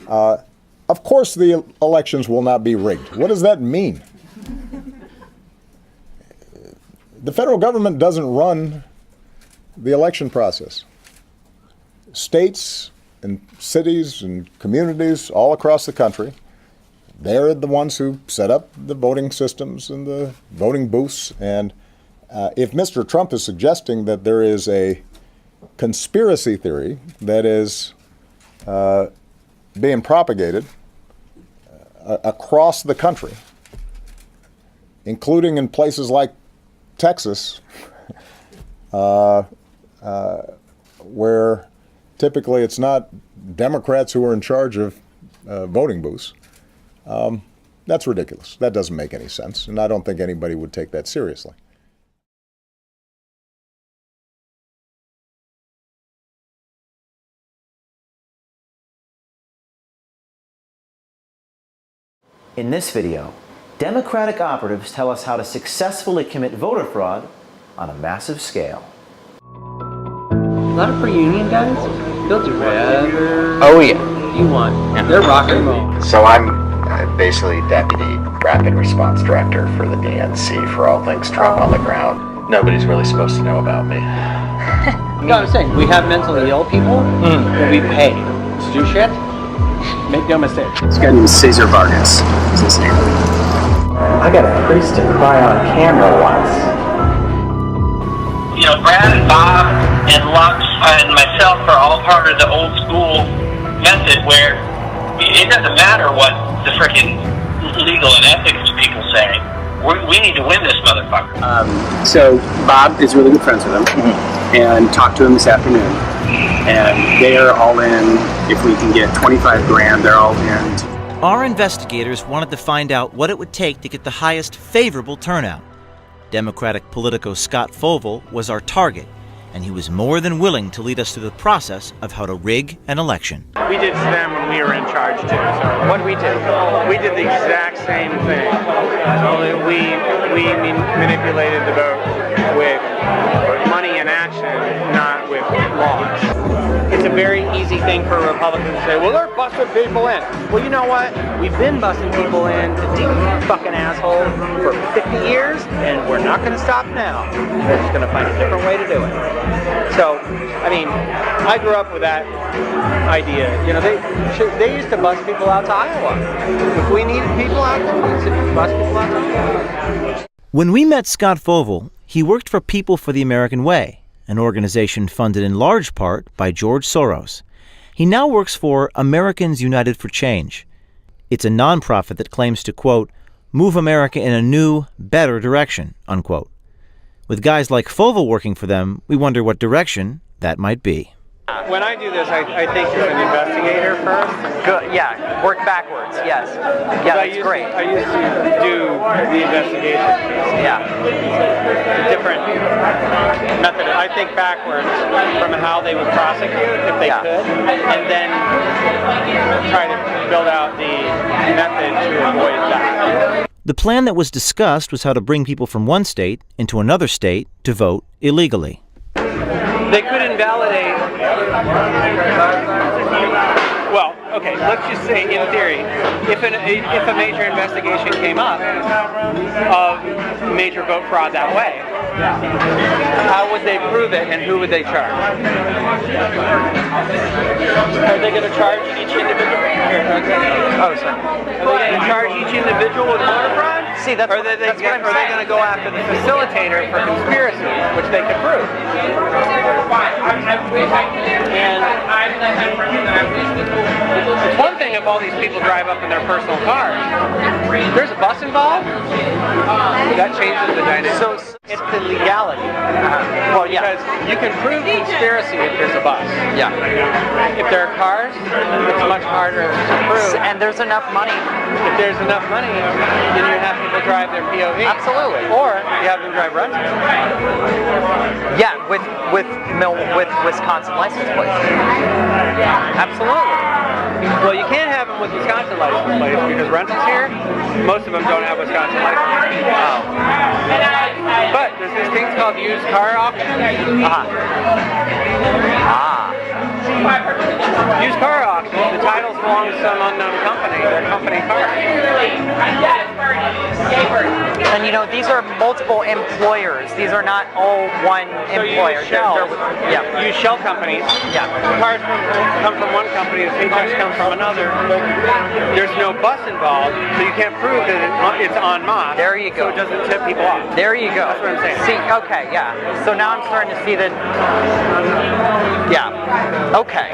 Of course the elections will not be rigged. What does that mean? The federal government doesn't run the election process. States and cities and communities all across the country, they're the ones who set up the voting systems and the voting booths. And if Mr. Trump is suggesting that there is a conspiracy theory that is being propagated across the country, including in places like Texas, where typically it's not Democrats who are in charge of voting booths, that's ridiculous. That doesn't make any sense, and I don't think anybody would take that seriously. In this video, Democratic operatives tell us how to successfully commit voter fraud on a massive scale. A lot of pre-union guys, they'll do whatever you want. Yeah. They're rock and roll. So I'm basically Deputy Rapid Response Director for the DNC for all things Trump on the ground. Nobody's really supposed to know about me. You know what I'm saying? We have mentally ill people that we pay to do shit. Make no mistake. This guy named Cesar Vargas is his name. I got a priest to cry on camera once. You know, Brad and Bob and Lux and myself are all part of the old school method where it doesn't matter what the freaking legal and ethics people say. We need to win this motherfucker. So Bob is really good friends with him, and talked to him this afternoon. And they are all in. If we can get 25 grand, they're all in. Our investigators wanted to find out what it would take to get the highest favorable turnout. Democratic politico Scott Fovel was our target, and he was more than willing to lead us through the process of how to rig an election. We did to them when we were in charge too. So what did we do? We did the exact same thing. Only we manipulated the vote with money and action, not with laws. It's a very easy thing for Republicans to say, well, they're busting people in. Well, you know what? We've been busting people in, you fucking asshole, for 50 years, and we're not going to stop now. We're just going to find a different way to do it. So, I mean, I grew up with that idea. You know, they used to bus people out to Iowa. If we needed people out there, we used to bus people out to Iowa. When we met Scott Fovel, he worked for People for the American Way, an organization funded in large part by George Soros. He now works for Americans United for Change. It's a nonprofit that claims to, quote, move America in a new, better direction, unquote. With guys like Fovel working for them, we wonder what direction that might be. When I do this, I think as an investigator first. Good. Yeah. Work backwards. Yes. Yeah, that's great. I used to do the investigation. Yeah. Different method. I think backwards from how they would prosecute if they could, and then try to build out the method to avoid that. The plan that was discussed was how to bring people from one state into another state to vote illegally. They could invalidate. Well, okay, let's just say in theory, if a major investigation came up of major vote fraud that way, how would they prove it and who would they charge? Are they going to charge each individual? Oh, sorry. Are they going to charge each individual with voter fraud? See, that's or are they going to go after the facilitator for conspiracy, which they can prove? And it's one thing if all these people drive up in their personal cars. There's a bus involved. That changes the dynamic. So it's the legality. Well, yeah. Because you can prove conspiracy if there's a bus. Yeah. If there are cars, it's much harder to prove. And there's enough money. If there's enough money, then you have people drive their POV. Absolutely. Or you have them drive rentals. Yeah, with Wisconsin license plates. Absolutely. Well, you can't have them with Wisconsin license plates because rentals here, most of them don't have Wisconsin license plates. Oh. But there's these things called used car auctions. Used car auctions The titles belong to some unknown company. They're company cars. And you know, these are multiple employers. These are not all one employer. So you use shells. Yeah. You use shell companies. Yeah. The cars come from one company, the paychecks come from another. There's no bus involved, so you can't prove that it's en masse. There you go. So it doesn't tip people off. There you go. That's what I'm saying. See, okay, yeah. So now I'm starting to see that. Yeah. Okay.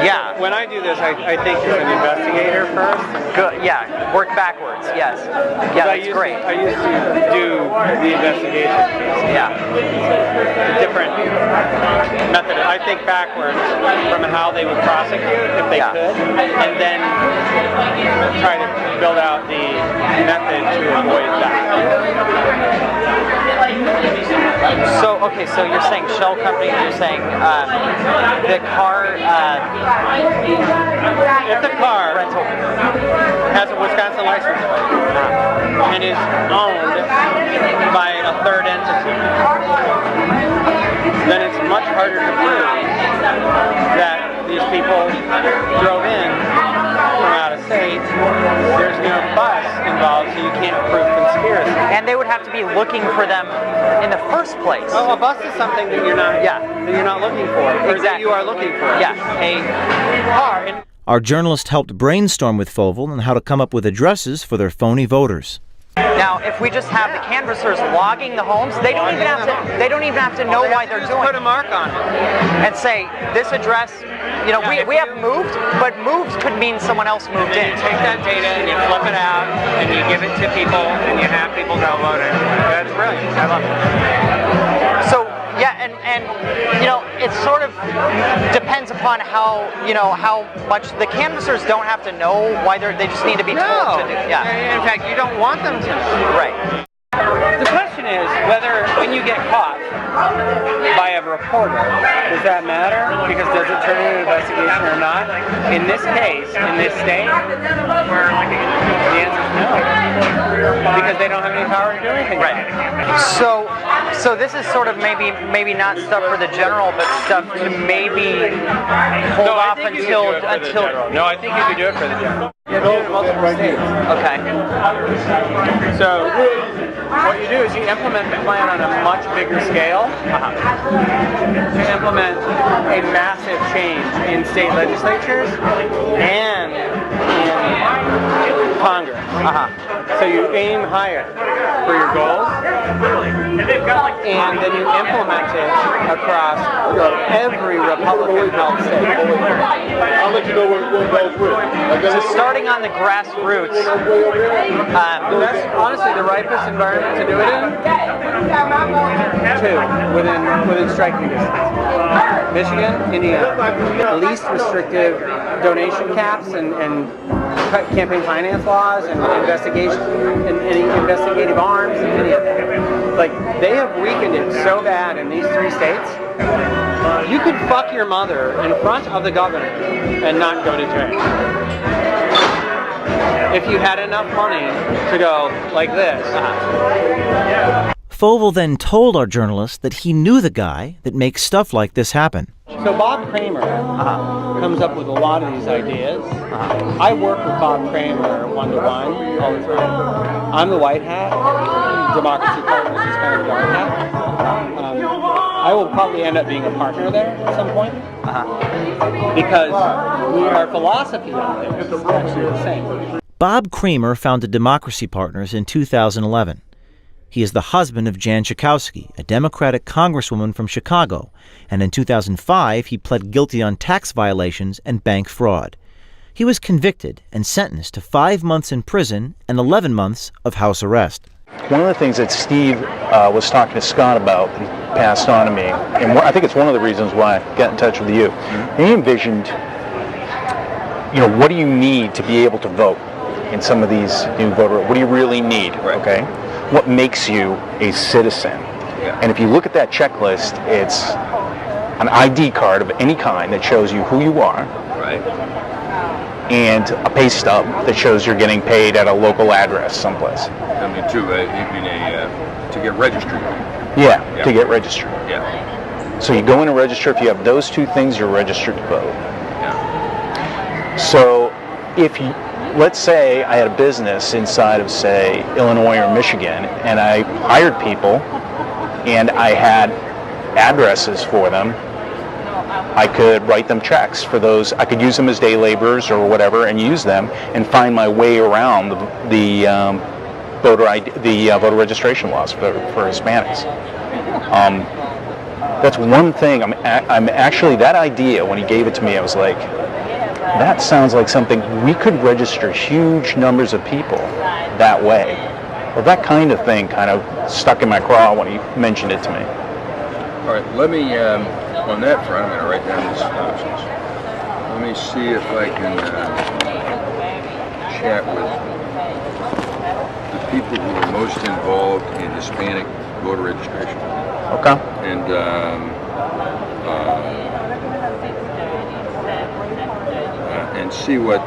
Yeah. When I do this, I think as an investigator first. Good. Yeah. Work backwards. Yes. Yeah, that's great. I used to do the investigation. Yeah. A different method. I think backwards from how they would prosecute if they could, and then try to build out the method to avoid that. So, okay, so you're saying shell companies, you're saying the car... if the car has a Wisconsin license plate and is owned by a third entity, then it's much harder to prove that these people drove in from out of state. There's no bus involved, so you can't prove conspiracy. And they would have to be looking for them in the first place. Oh, a bus is something that you're not. Yeah. That you're not looking for, or that you are looking for. Yeah. A car. Our journalist helped brainstorm with Fovel on how to come up with addresses for their phony voters. Now, if we just have the canvassers logging the homes, they don't even have to. They don't even have to know why they're doing it. Put a mark on it and say this address. You know, we have moved, but moved could mean someone else moved in. You take that data and you flip it out and you give it to people and you have people download it. That's brilliant. I love it. So yeah, and you know, it sort of depends upon how much the canvassers don't have to know why they just need to be told to do. Yeah. In fact, you don't want them to know. Right. The question is whether when you get caught by a reporter, does that matter? Because does it turn into an investigation or not? In this case, in this state, the answer is no. Because they don't have any power to do anything. Right. So this is sort of maybe not stuff for the general, but stuff to maybe hold off until. No, I think you could do it for the general. You have to use multiple states. Okay. So what you do is you implement the plan on a much bigger scale. To implement a massive change in state legislatures and in Congress. So you aim higher for your goals, and then you implement it across every Republican-held state. I'll let you know what goes with. So starting on the grassroots, that's honestly the ripest environment to do it in. Two, within striking distance. Michigan, Indiana, least restrictive donation caps and campaign finance laws and investigation and any investigative arms and any of that. Like, they have weakened it so bad in these three states. You could fuck your mother in front of the governor and not go to jail. If you had enough money to go like this. Fovel then told our journalist that he knew the guy that makes stuff like this happen. So Bob Kramer comes up with a lot of these ideas. I work with Bob Kramer one-to-one all the time. I'm the white hat. Democracy Partners is kind of the dark hat. I will probably end up being a partner there at some point. Because our philosophy on this is actually the same. Bob Kramer founded Democracy Partners in 2011. He is the husband of Jan Schakowsky, a Democratic congresswoman from Chicago, and in 2005 he pled guilty on tax violations and bank fraud. He was convicted and sentenced to 5 months in prison and 11 months of house arrest. One of the things that Steve was talking to Scott about, he passed on to me, and I think it's one of the reasons why I got in touch with you. He envisioned, what do you need to be able to vote in some of these new voter? What do you really need? Right. Okay. What makes you a citizen? Yeah. And if you look at that checklist, it's an ID card of any kind that shows you who you are. Right. And a pay stub that shows you're getting paid at a local address someplace. I mean, to get registered. Yeah, to get registered. Yeah. So you go in and register. If you have those two things, you're registered to vote. Yeah. So if you, let's say I had a business inside of, say, Illinois or Michigan, and I hired people and I had addresses for them, I could write them checks for those. I could use them as day laborers or whatever and use them and find my way around the voter registration laws for Hispanics. That's one thing. I'm actually, that idea, when he gave it to me, I was like, that sounds like something, we could register huge numbers of people that way. Well, that kind of thing kind of stuck in my craw when he mentioned it to me. All right, let me, on that front, I'm going to write down these options. Let me see if I can chat with the people who are most involved in Hispanic voter registration. Okay. And see what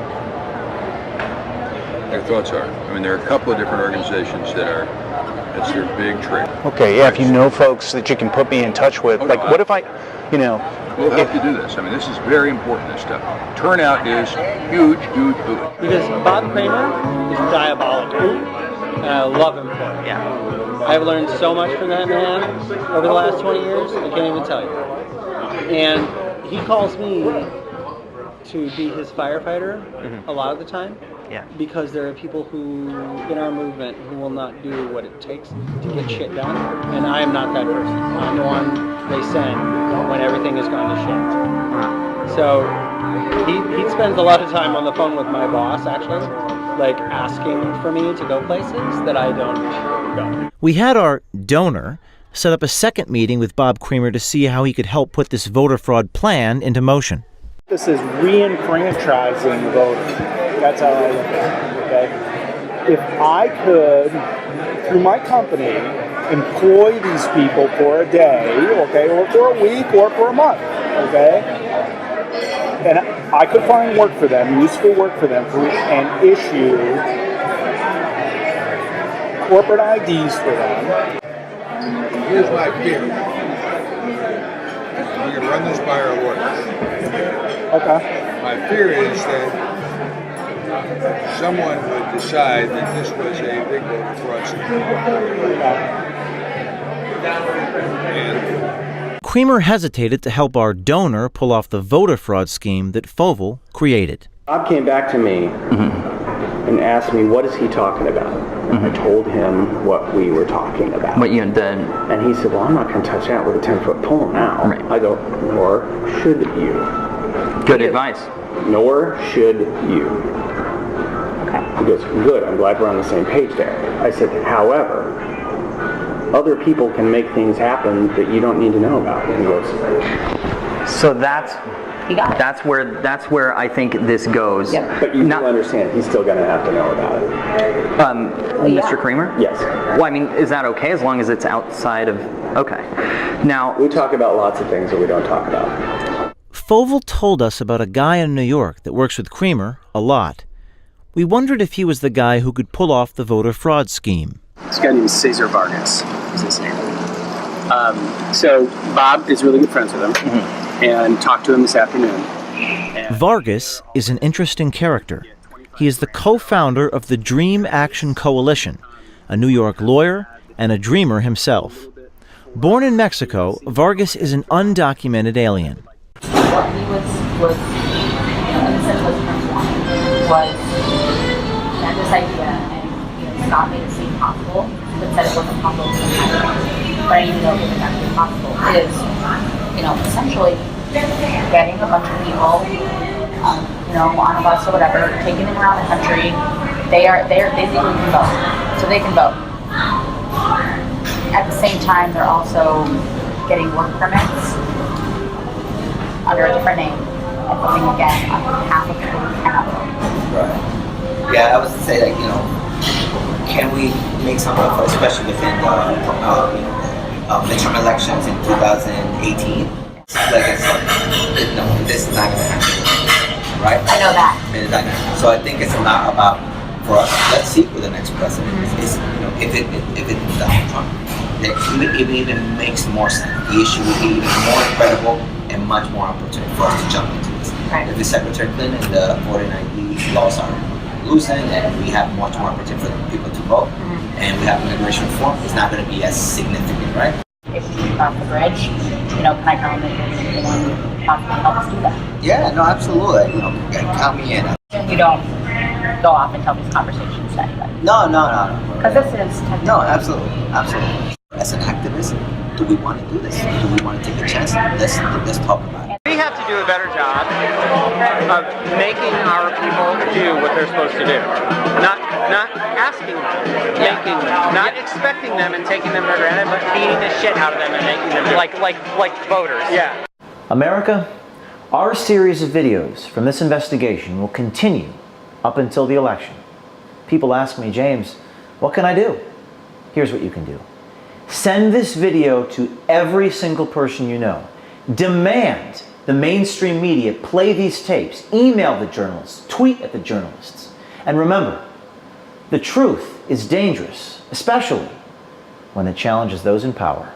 their thoughts are. I mean, there are a couple of different organizations that's their big trick. Okay, yeah, if you know folks that you can put me in touch with, what if I, We'll help you do this. I mean, this is very important, this stuff. Turnout is huge. Because Bob Kramer is diabolical, and I love him for it. Yeah. I've learned so much from that man over the last 20 years, I can't even tell you. And he calls me to be his firefighter a lot of the time. Yeah. Because there are people who, in our movement, who will not do what it takes to get shit done. And I am not that person. I'm the one they send when everything has gone to shit. So he spends a lot of time on the phone with my boss, actually, like asking for me to go places that I don't go. We had our donor set up a second meeting with Bob Kramer to see how he could help put this voter fraud plan into motion. This is re-enfranchising the voters. That's how I look at it, okay? If I could, through my company, employ these people for a day, okay, or for a week, or for a month, okay? And I could find work for them, useful work for them, and issue corporate IDs for them. Here's my fear. We can run this by our lawyers. Okay. My fear is that someone would decide that this was a big voter fraud scheme. Kramer hesitated to help our donor pull off the voter fraud scheme that Fovel created. Bob came back to me and asked me, what is he talking about? I told him what we were talking about. What you had done. And he said, well, I'm not going to touch that with a 10-foot pole now. Right. I go, nor should you. Good advice. Nor should you. He goes, good, I'm glad we're on the same page there. I said, however, other people can make things happen that you don't need to know about. And he goes, so that's where I think this goes. Yeah. But you do understand, he's still going to have to know about it. Mr. Kramer? Yes. Well, I mean, is that okay as long as it's outside of... Okay. Now... We talk about lots of things that we don't talk about. Fovel told us about a guy in New York that works with Kramer a lot. We wondered if he was the guy who could pull off the voter fraud scheme. This guy named Cesar Vargas is his name. So Bob is really good friends with him and talked to him this afternoon. Vargas is an interesting character. He is the co-founder of the Dream Action Coalition, a New York lawyer and a dreamer himself. Born in Mexico, Vargas is an undocumented alien. What he was in a sense, was that this idea, and Scott made it seem possible, but said it wasn't possible to happen. But even though it was actually possible, is, essentially getting a bunch of people, on a bus or whatever, taking them around the country. They legally can vote, so they can vote. At the same time, they're also getting work permits under a different name and voting again on behalf of people who cannot vote. Right. Yeah, I was to say can we make some of, especially within midterm elections in 2018? This is not going to happen, right? I know that. So I think it's not about, for us, let's see who the next president is. If it's Donald Trump, it even makes more sense. The issue would be even more incredible and much more opportunity for us to jump into this. If the Secretary Clinton and the voting ID laws are loosened and we have much more opportunity for people to vote, and we have immigration reform, it's not going to be as significant, right? If we cross the bridge, can I count on you to possibly help us do that? Yeah, no, absolutely. Count me in. You don't go off and tell these conversations to anybody. No. Because this is No, absolutely. As an activist, do we want to do this? Do we want to take a chance? Let's talk about it. We have to do a better job of making our people do what they're supposed to do. Not asking them, making them, not expecting them and taking them for granted, but beating the shit out of them and making them do it. Like voters. Yeah. America, our series of videos from this investigation will continue up until the election. People ask me, James, what can I do? Here's what you can do. Send this video to every single person you know. Demand the mainstream media play these tapes. Email the journalists. Tweet at the journalists. And remember, the truth is dangerous, especially when it challenges those in power.